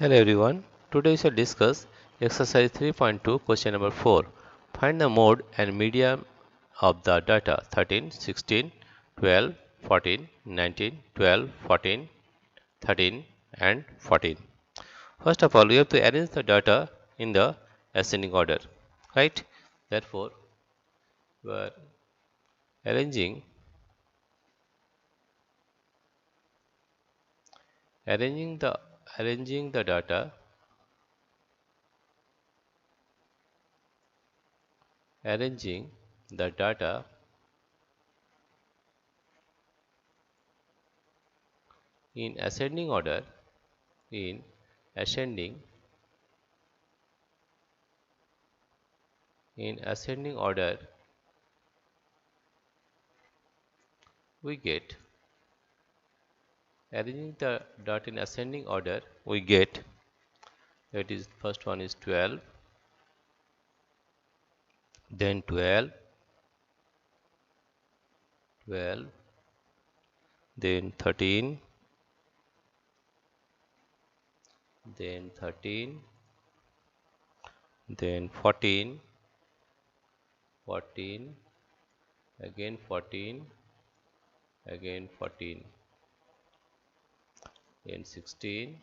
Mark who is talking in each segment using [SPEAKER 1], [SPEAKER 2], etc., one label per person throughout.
[SPEAKER 1] Hello everyone. Today we shall discuss exercise 3.2 question number 4. Find the mode and medium of the data 13, 16, 12, 14, 19, 12, 14, 13 and 14. First of all, we have to arrange the data in the ascending order, right? Therefore, we are arranging arranging the arranging the data arranging the data in ascending order in ascending order we get arranging the dot in ascending order we get that is first one is 12, then 12, 12, then 13, then 13, then 14, 14, again 14, again 14, then 16,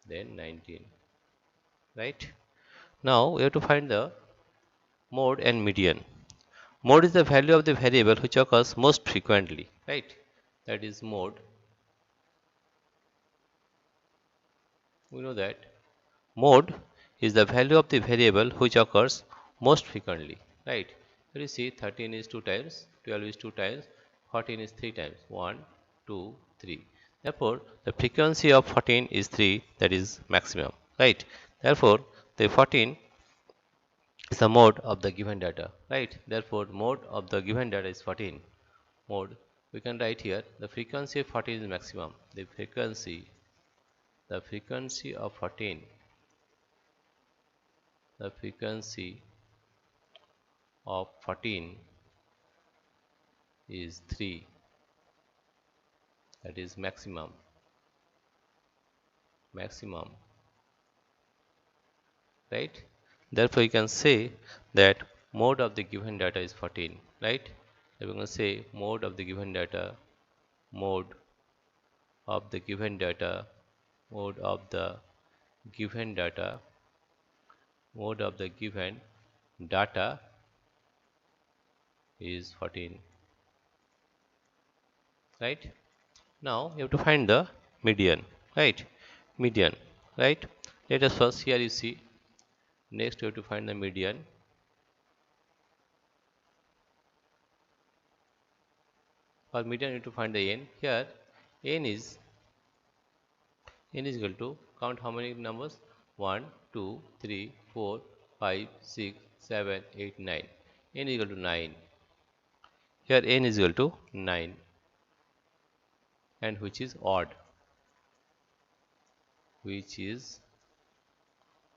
[SPEAKER 1] then 19, right? Now we have to find the mode and median. Mode is the value of the variable which occurs most frequently, right? That is mode. We know that mode is the value of the variable which occurs most frequently, right? Here you see 13 is 2 times, 12 is 2 times, 14 is 3 times, 1, 2, 3. Therefore, the frequency of 14 is 3, that is maximum, right? Therefore, the 14 is the mode of the given data, right? Therefore, mode of the given data is 14. Mode, we can write here, the frequency of 14 is maximum. The frequency of 14, the frequency of 14 is 3, that is maximum, right? Therefore you can say that mode of the given data is 14, right? So we can say mode of the given data, mode of the given data, mode of the given data, mode of the given data is 14, right? Now you have to find the median, right? Median, right? Let us first, here you see, next you have to find the median. For median you have to find the n. Here n is equal to, count how many numbers, 1 2 3 4 5 6 7 8 9. N is equal to 9. Here n is equal to 9, and which is odd, which is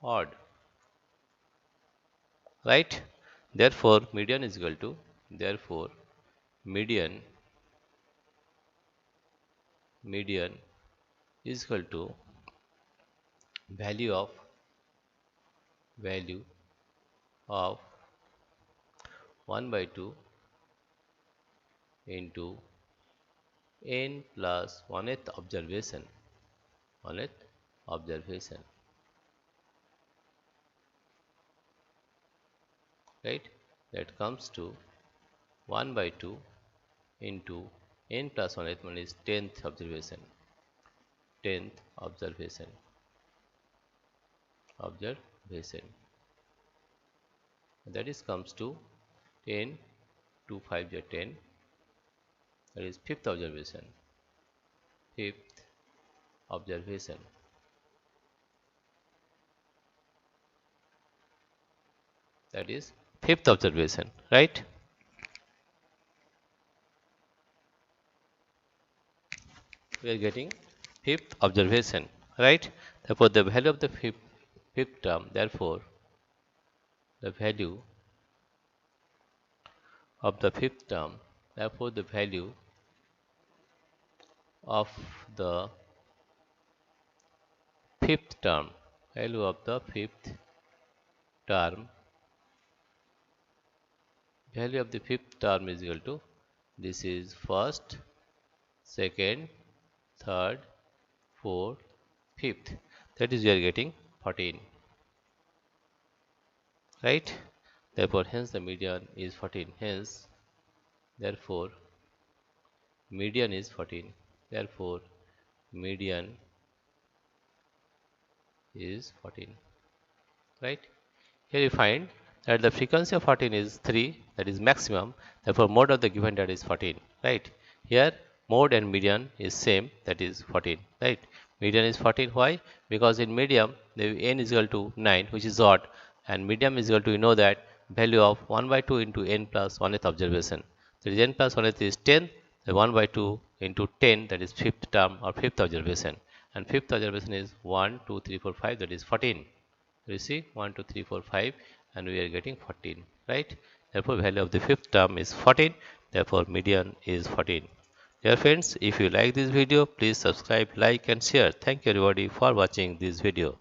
[SPEAKER 1] odd, right? Therefore median is equal to, therefore median median is equal to value of value of 1 by 2 into n plus 1th observation, 1th observation, right? That comes to 1 by 2 into n plus 1th one is 10th observation, 10th observation, that is comes to 10 to 5 is 10, that is 5th observation, 5th observation, that is 5th observation, right? We are getting 5th observation, right? Therefore the value of the fifth term, therefore the value of the fifth term, therefore the value of the fifth term. Value of the fifth term. Value of the fifth term is equal to, this is first, second, third, fourth, fifth. That is, we are getting 14. Right? Therefore, hence the median is 14. Hence, therefore, median is 14. Therefore, median is 14. Right? Here you find that the frequency of 14 is 3, that is maximum. Therefore, mode of the given data is 14. Right? Here, mode and median is same, that is 14. Right? Median is 14. Why? Because in medium, the n is equal to 9, which is odd, and medium is equal to, you know that, value of 1 by 2 into n plus 1th observation. That is n plus 1th is 10, the 1 by 2 into 10, that is fifth term or fifth observation. And fifth observation is 1, 2, 3, 4, 5, that is 14. You see 1, 2, 3, 4, 5, and we are getting 14. Right? Therefore, value of the fifth term is 14. Therefore, median is 14. Dear friends, if you like this video, please subscribe, like and share. Thank you everybody for watching this video.